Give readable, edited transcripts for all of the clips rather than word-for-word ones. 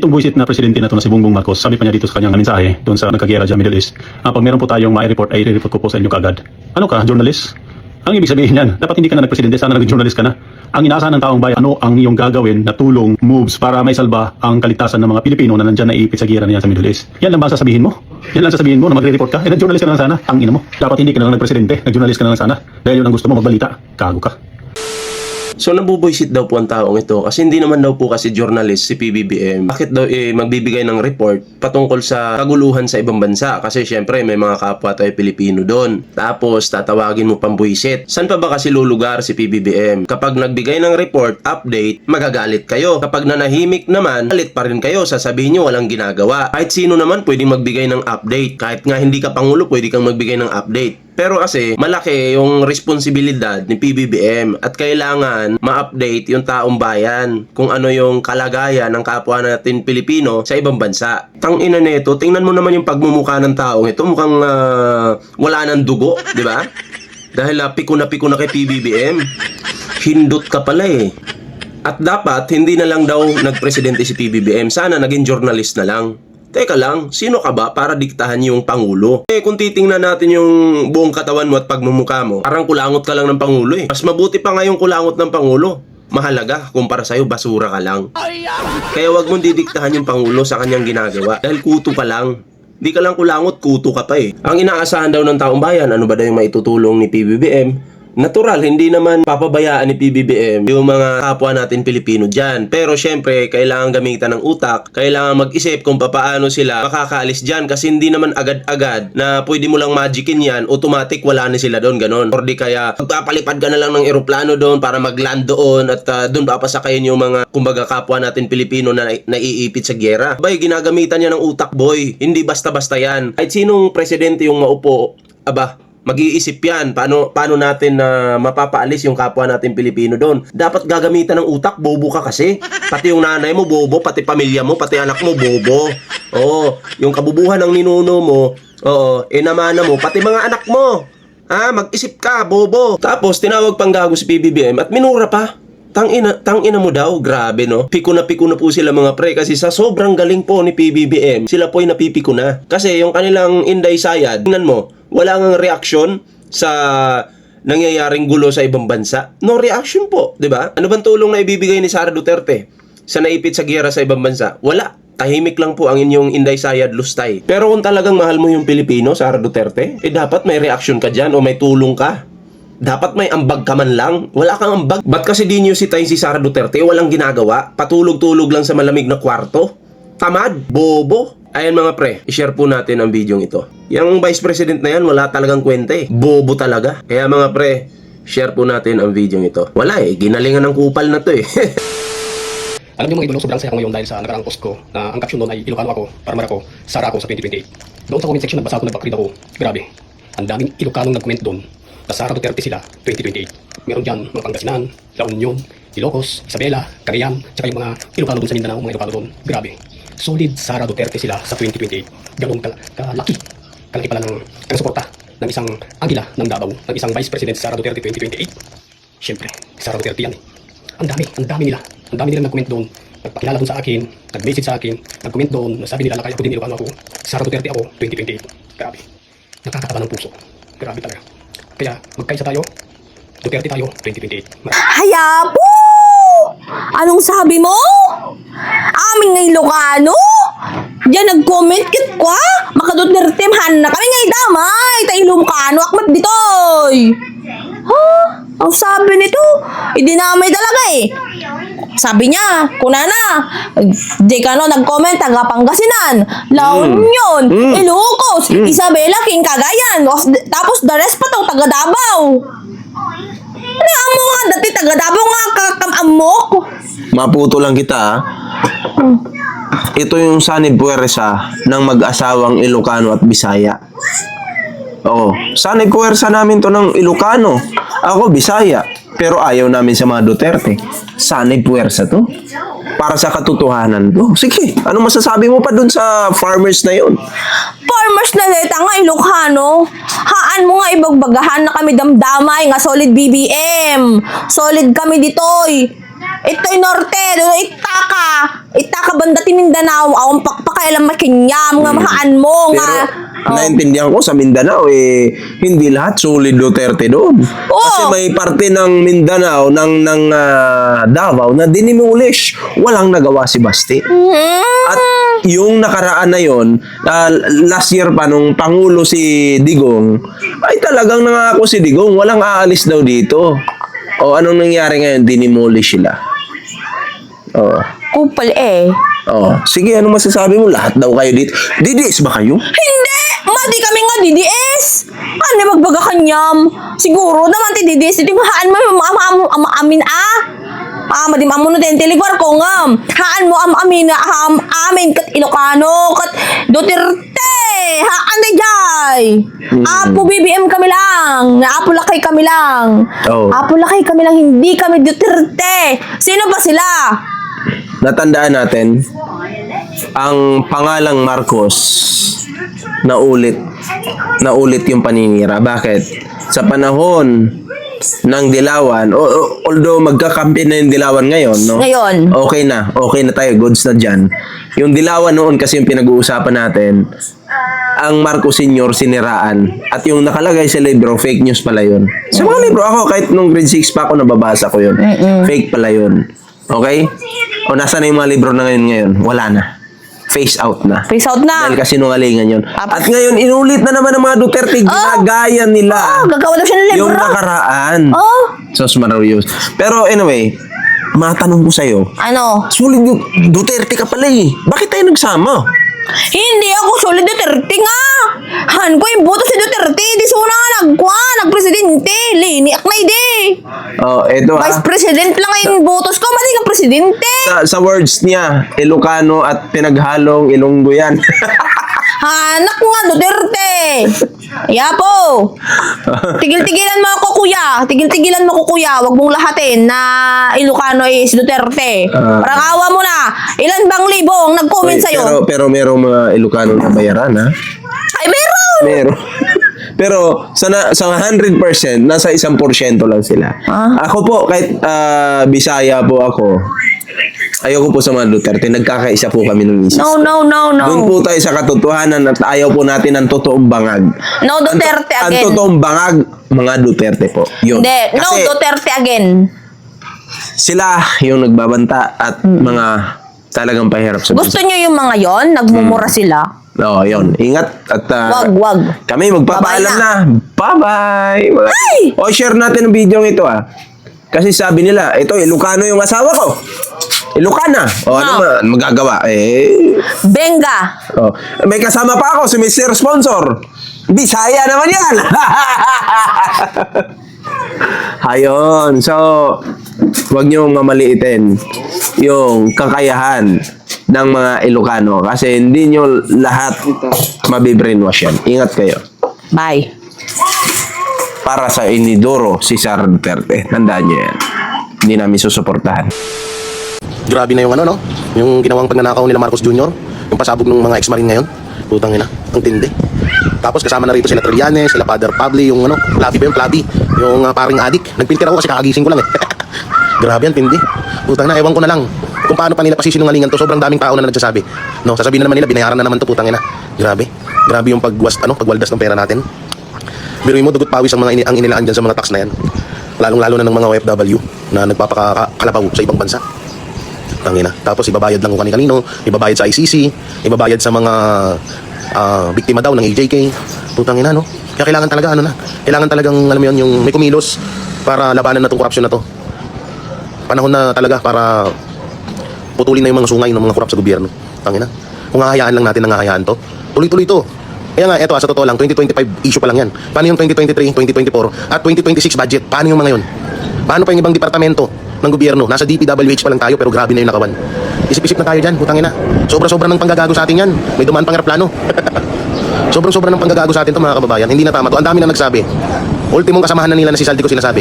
Itong buwisit na presidente na to na si Bongbong Marcos, sabi pa niya dito sa kanyang mensahe doon sa nagkagera dyan Middle East, pag meron po tayong ma-report ay i-report ko po sa inyo kagad. Ano ka, journalist? Ang ibig sabihin yan, dapat hindi ka na nagpresidente, sana naging journalist ka na. Ang inaasahan ng taong bayan, ano ang iyong gagawin na tulong, moves para may salba ang kaligtasan ng mga Pilipino na nandyan na iipit sa gera niya sa Middle East. Yan lang ba ang sasabihin mo? Yan lang sasabihin mo na magre-report ka? Eh, nag-journalist ka na lang sana. Ang ina mo. Dapat hindi ka na lang nagpresidente, nag-journalist ka na lang sana. Dahil yun ang gusto mo magbalita. Kago ka. So nabubuisit daw po ang taong ito kasi hindi naman daw po kasi journalist si PBBM. Bakit daw magbibigay ng report patungkol sa kaguluhan sa ibang bansa? Kasi syempre may mga kapwa tayo Pilipino doon. Tapos tatawagin mo pang buwisit. Saan pa ba kasi lulugar si PBBM? Kapag nagbigay ng report, update, magagalit kayo. Kapag nanahimik naman, galit pa rin kayo. Sasabihin nyo walang ginagawa. Kahit sino naman pwedeng magbigay ng update. Kahit nga hindi ka Pangulo, pwede kang magbigay ng update. Pero kasi malaki yung responsibilidad ni PBBM at kailangan ma-update yung taong bayan kung ano yung kalagayan ng kapwa natin Pilipino sa ibang bansa. Tangina nito, tingnan mo naman yung pagmumukha ng taong ito, mukhang wala nang dugo, di ba? Dahil piko na kay PBBM. Hindot ka pala eh. At dapat hindi na lang daw nagpresidente si PBBM, sana naging journalist na lang. Teka lang, sino ka ba para diktahan yung Pangulo? Eh kung titingnan natin yung buong katawan mo at pagmumukha mo, parang kulangot ka lang ng Pangulo eh. Mas mabuti pa nga yung kulangot ng Pangulo. Mahalaga, kumpara sa'yo, basura ka lang. Kaya wag mong didiktahan yung Pangulo sa kanyang ginagawa. Dahil kuto ka lang. Di ka lang kulangot, kuto ka pa eh. Ang inaasahan daw ng taong bayan, ano ba daw yung maitutulong ni PBBM? Natural, hindi naman papabayaan ni PBBM yung mga kapwa natin Pilipino dyan. Pero syempre, kailangan gamitan ng utak, kailangan mag-isip kung paano sila makakaalis dyan kasi hindi naman agad-agad na pwede mo lang magicin yan, automatic wala na sila doon, ganon. Or di kaya, magpapalipad ka na lang ng eroplano doon para mag-land doon at doon papasakayin yung mga, kumbaga, kapwa natin Pilipino na naiipit sa giyera. Bay, ginagamitan niya ng utak, boy. Hindi basta-basta yan. Kahit sinong presidente yung maupo, aba, mag-iisip yan, paano natin mapapaalis yung kapwa natin Pilipino doon. Dapat gagamitan ng utak, bobo ka kasi. Pati yung nanay mo, bobo, pati pamilya mo, pati anak mo, bobo. Oo, yung kabubuhan ng ninuno mo, oo, inamana mo, pati mga anak mo. Mag-isip ka, bobo. Tapos, tinawag pang gago si PBBM at minura pa. Tangina mo daw, grabe no. Piko na po sila mga pre kasi sa sobrang galing po ni PBBM, sila po ay napipiko na. Kasi yung kanilang Inday Sayad, tingnan mo, wala ngang reaksyon sa nangyayaring gulo sa ibang bansa. No reaction po, di ba? Ano bang tulong na ibibigay ni Sara Duterte sa naipit sa giyera sa ibang bansa? Wala. Tahimik lang po ang inyong Inday Sayad Lustay. Pero kung talagang mahal mo yung Pilipino, Sara Duterte, dapat may reaction ka dyan o may tulong ka. Dapat may ambag ka man lang. Wala kang ambag. Ba't kasi di nyo sitayin si Sara Duterte? Walang ginagawa. Patulog-tulog lang sa malamig na kwarto. Tamad. Bobo. Ayan mga pre, i-share po natin ang video ito. Yung Vice President na yan, wala talagang kwenta eh. Bobo talaga. Kaya mga pre, share po natin ang video ito. Wala eh, ginalingan ng kupal na to eh. Alam niyo mga idolo, sobrang saya ko ngayon dahil sa nakaraang post ko na ang caption doon ay Ilocano ako, Parmar ako, Sara ako sa 2028. Doon sa comment section nagbasa ako, nagbackread ako. Grabe, ang daming Ilocanong nag-comment doon na Sara Duterte sila 2028. Meron dyan mga Pangasinan, La Union, Ilocos, Isabela, Cagayan, tsaka yung mga Ilocano doon sa Mindanao, mga Ilocano doon. Grabe. Solid Sara Duterte sila sa 2028. Ganun kalaki pala ng suporta ng isang Agila ng Davao, ng isang Vice President Sara Duterte 2028. Siyempre, Sara Duterte yan eh. Ang dami nila nag-comment doon. Nagpakilala doon sa akin, nag-message sa akin, nag-comment doon, sabi nila na kaya ko din Ilocano ako, Sara Duterte ako 2028. Grabe. Nakakataba ng puso. Grabe talaga. Kaya magkaisa tayo, Duterte tayo 2028. Hayapo! Anong sabi mo? Aming nga Ilocano? Diyan nag-comment kit ko ha? Makaduterte man na kami nga damay. Tayo Ilocano akmat ditoy. Ang sabi nito, idinamay talaga eh. Sabi niya, kunana, di ka no nag-comment, taga Pangasinan, La Union, Ilocos, Isabela, King Cagayan, tapos the rest pa tong taga Davao. Ano amo nga, dati taga Davao nga kakamamok. Maputo lang kita ha. Ito yung sanib puwersa ng mag-asawang Ilocano at Bisaya. Oo, sanib puwersa namin to ng Ilocano. Ako Bisaya, pero ayaw namin sa mga Duterte. Sanib puwersa to. Para sa katotohanan to. Sige, ano masasabi mo pa dun sa farmers na yun? Farmers na leta nga Ilocano. Haan mo nga ibagbagahan na kami damdamay nga solid BBM. Solid kami ditoy. Ito'y norte, doon Itaka. Itaka banda ti Mindanao. Awang pakpakailang makinyam nga mahaan mo nga. Pero naintindihan ko sa Mindanao hindi lahat solid Duterte doon. Kasi may parte ng Mindanao ng Davao na dinimulish. Walang nagawa si Basti. At yung nakaraan na yon, last year pa nung Pangulo si Digong, ay talagang nangako si Digong, walang aalis daw dito. O anong nangyari ngayon? Dinimulish sila. Oh. Kupal eh. Oh, sige, ano masasabi mo? Lahat daw kayo dito. Didis ba kayo? Hindi! Madi kami nga DDS! Ano magbaga kanyam? Siguro naman ti DDS. Ito haan mo amin madim amo no ten teligwar ko ngam. Haan mo amin amin kat Ilocano kat Duterte. Haan na jay. Apo BBM kami lang. Apo lakay kami lang. Oh. Apo lakay kami lang. Hindi kami Duterte. Sino ba sila? Natandaan natin, ang pangalang Marcos, naulit yung paninira. Bakit? Sa panahon ng Dilawan, although magkakampi na yung Dilawan ngayon, no? Ngayon. Okay na tayo, goods na dyan. Yung Dilawan noon kasi yung pinag-uusapan natin, ang Marcos Senior siniraan. At yung nakalagay sa libro, fake news pala yun. Sa mga libro, ako kahit nung grade 6 pa ako nababasa ko yun. Fake pala yun. Okay? O nasa na yung mga libro na ngayon? Wala na. Face out na. Face out na. Dahil kasi nungalingan yun. At ngayon, inulit na naman ng mga Duterte, ginagaya nila. Gagawa daw siya ng libro. Yung nakaraan. Sos Mararios. Pero anyway, matanong ko sa'yo, Ano? sulit Duterte ka pala eh. Bakit tayo nagsama? Hindi ako solid Duterte nga. Han ko yung boto si Duterte. Di suna nga nagpresidente. Liniak na hindi. Oh, eto Vice President lang yung botos ko. Mali ka presidente. Sa words niya, Ilocano at pinaghalong Ilonggo yan. Hanak nga Duterte. Yapo. Tigil-tigilan mo ako kuya. Tigil-tigilan mo ko kuya. Huwag mong lahatin na Ilocano is Duterte. Parang awa mo na. Ilan bang libo ang nag-comment sa'yo? Pero merong mga Ilocano na bayaran, ha? Ay, meron. Meron. Pero sa 100%, nasa 1% lang sila. Ako po, kahit Bisaya po ako, ayoko po sa mga Duterte. Nagkakaisa po kami ng isip. No. Doon po tayo sa katotohanan at ayaw po natin ng totoong bangag. No Duterte Ang again. totoong bangag, mga Duterte po. Yun. Hindi. No Kasi Duterte again. sila yung nagbabanta at mga talagang pahirap sa Gusto nyo yung mga yon? Nagmumura sila? Oo, yun. Ingat at Wag. kami magpapaalam Bye-bye na. Bye-bye! Ay! O, share natin ang video ito, Kasi sabi nila, ito, Ilocano yung asawa ko. Ilocana. O, ano magagawa? Benga. May kasama pa ako, si Mr. Sponsor. Bisaya naman yan! Ayun. So, huwag niyong mamaliitin yung kakayahan ng mga Ilocano kasi hindi nyo lahat mabibrainwash yan. Ingat kayo. Bye. Para sa Inidoro, si Sara Duterte. Tandaan nyo yan. Hindi namin susuportahan. Grabe na yung ano, no? Yung ginawang pagnanakaw nila Marcos Jr. Yung pasabog ng mga ex-marine ngayon. Putang ina, ang tindi. Tapos kasama na rito sila Trillanes, sila Father Pabli, yung ano, Plabi ba yung Plabi? Yung paring adik. Nagpintir ako kasi kakagising ko lang eh. Grabe yan, tindi. Putang na, ewan ko na lang kung paano pa nila pasisinungalingan to. Sobrang daming tao na nagsasabi. No, sasabihin na naman nila, binayaran na naman to, putang ina. Grabe. Grabe yung pagwaldas ng pera natin. Biruin mo, dugot pawis ang mga ang inilaan dyan sa mga tax na yan. Lalong-lalo na ng mga OFW na nagpapakalapaw sa ibang bansa. Tangina. Tapos ibabayad lang kung kanino, ibabayad sa ICC, ibabayad sa mga biktima daw ng AJK. Putang ina, no? Kaya kailangan talaga, kailangan talagang, alam mo yun, yung may kumilos para labanan na itong korupsyon na to. Panahon na talaga para putulin na yung mga sungay ng mga korap sa gobyerno. Tangina. Kung hahayaan lang natin ang hahayaan to, tuloy-tuloy to. Kaya nga, eto, sa totoo lang, 2025 issue pa lang yan. Paano yung 2023, 2024, at 2026 budget? Paano yung mga yun? Paano pa yung ibang departamento ng gobyerno? Nasa DPWH pa lang tayo, pero grabe na yung nakawan. Isip-isip na tayo dyan, putang ina. Sobra-sobra ng panggagago sa atin yan. May dumaan pang aeroplano. Sobrang-sobra ng panggagago sa atin to, mga kababayan. Hindi na tama to. Ang dami na nagsabi. Ultimong kasamahan na nila na si Saldi ko sinasabi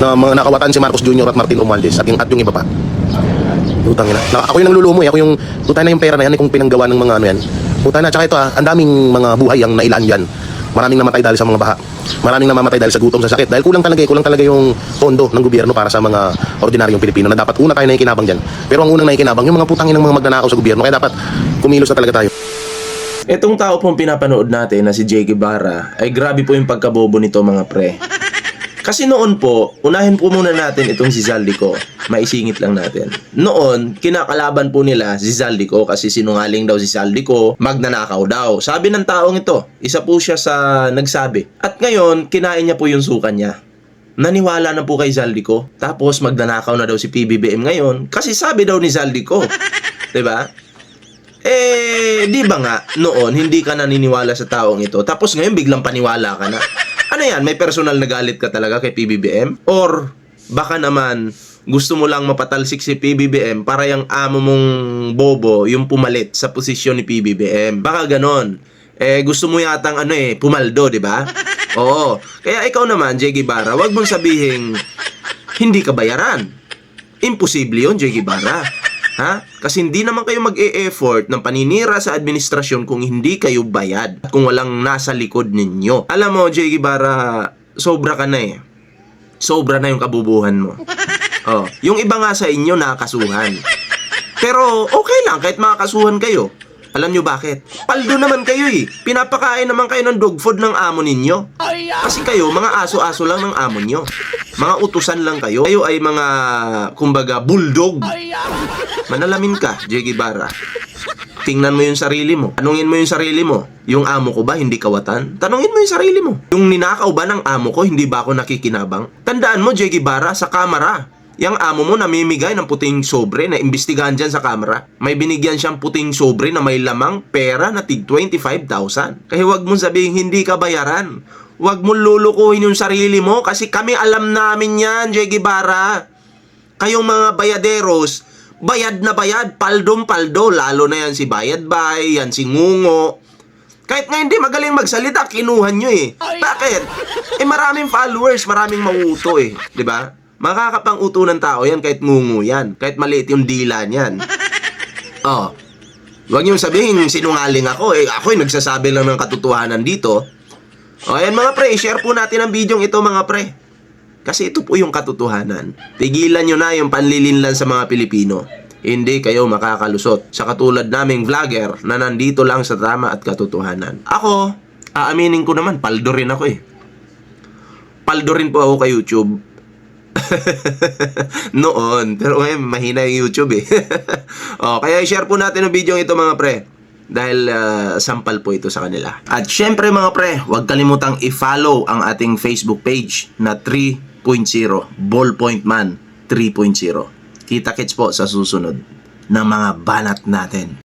na mga nakawatan si Marcos Jr. at Martin Romualdez at yung iba pa. Putang ina. Ako yung nanglulumo ako yung putay na yung pera na yan kung pinanggawa ng mga ano yan. Putay na, tsaka ito ang daming mga buhay ang nailaan dyan Maraming namatay dahil sa mga baha. Maraming namamatay dahil sa gutom, sa sakit. Dahil kulang talaga yung pondo ng gobyerno para sa mga ordinaryong Pilipino na dapat una tayo nakikinabang dyan. Pero ang unang nakikinabang, yung mga putangin ng mga magnanakaw sa gobyerno. Kaya dapat kumilos na talaga tayo. Itong tao pong pinapanood natin na si Jay Guevara ay grabe po yung pagkabobo nito mga pre. Kasi noon po, unahin po muna natin itong si Zaldico. Maisingit lang natin. Noon, kinakalaban po nila si Zaldico kasi sinungaling daw si Zaldico, magnanakaw daw. Sabi ng taong ito, isa po siya sa nagsabi. At ngayon, kinain niya po yung suka niya. Naniwala na po kay Zaldico. Tapos magnanakaw na daw si PBBM ngayon kasi sabi daw ni Zaldico. 'Di ba? Di ba nga, noon, hindi ka naniniwala sa taong ito. Tapos ngayon, biglang paniwala ka na. Ano yan? May personal na galit ka talaga kay PBBM? Or baka naman gusto mo lang mapatalsik si PBBM para yung amo mong bobo yung pumalit sa posisyon ni PBBM? Baka ganon. Gusto mo yatang pumaldo, di ba? Oo. Kaya ikaw naman, Jay Guevara, wag mong sabihin hindi ka bayaran. Imposible yun, Jay Guevara. Ha? Kasi hindi naman kayo mag-e-effort ng paninira sa administrasyon kung hindi kayo bayad at kung walang nasa likod ninyo. Alam mo, Jay Guevara, sobra ka na eh. Sobra na yung kabubuhan mo. Oh, yung iba nga sa inyo nakakasuhan. Pero okay lang kahit makakasuhan kayo. Alam nyo bakit? Paldo naman kayo eh. Pinapakain naman kayo ng dog food ng amo ninyo. Kasi kayo, mga aso-aso lang ng amo nyo. Mga utusan lang kayo. Kayo ay mga, kumbaga, bulldog. Manalamin ka, Jay Guevara. Tingnan mo yung sarili mo. Tanungin mo yung sarili mo. Yung amo ko ba hindi kawatan? Tanungin mo yung sarili mo. Yung ninakaw ba ng amo ko, hindi ba ako nakikinabang? Tandaan mo, Jay Guevara, sa kamera. Yang amo mo namimigay ng puting sobre na imbestigahan dyan sa kamera. May binigyan siyang puting sobre na may lamang pera na tig 25,000. Kaya wag mong sabihin hindi ka bayaran. Wag mong lulukuhin yung sarili mo kasi kami alam namin yan, Jay Guevara. Kayong mga bayaderos, bayad na bayad, paldong-paldo, lalo na yan si Bayadbay, yan si Ngungo. Kahit nga hindi magaling magsalita, kinuhan nyo eh. Bakit? Maraming followers, maraming mauto eh. 'Di ba? Makakapang-uto ng tao yan kahit ngungu yan. Kahit maliit yung dila niyan. Oh. Huwag niyong sabihin sinungaling ako. Ako'y nagsasabi lang ng katotohanan dito. O ayan mga pre, share po natin ang video ito mga pre. Kasi ito po yung katotohanan. Tigilan nyo na yung panlilinlan sa mga Pilipino. Hindi kayo makakalusot sa katulad naming vlogger na nandito lang sa tama at katotohanan. Ako, aaminin ko naman, paldo rin ako eh. Paldo rin po ako kay YouTube. Noon. Pero ngayon, mahina yung YouTube eh. Kaya i-share po natin ang video ito mga pre. Dahil sampal po ito sa kanila. At syempre mga pre, huwag kalimutang i-follow ang ating Facebook page na 3.0 Ballpoint Man 3.0. Kita-kits po sa susunod ng mga banat natin.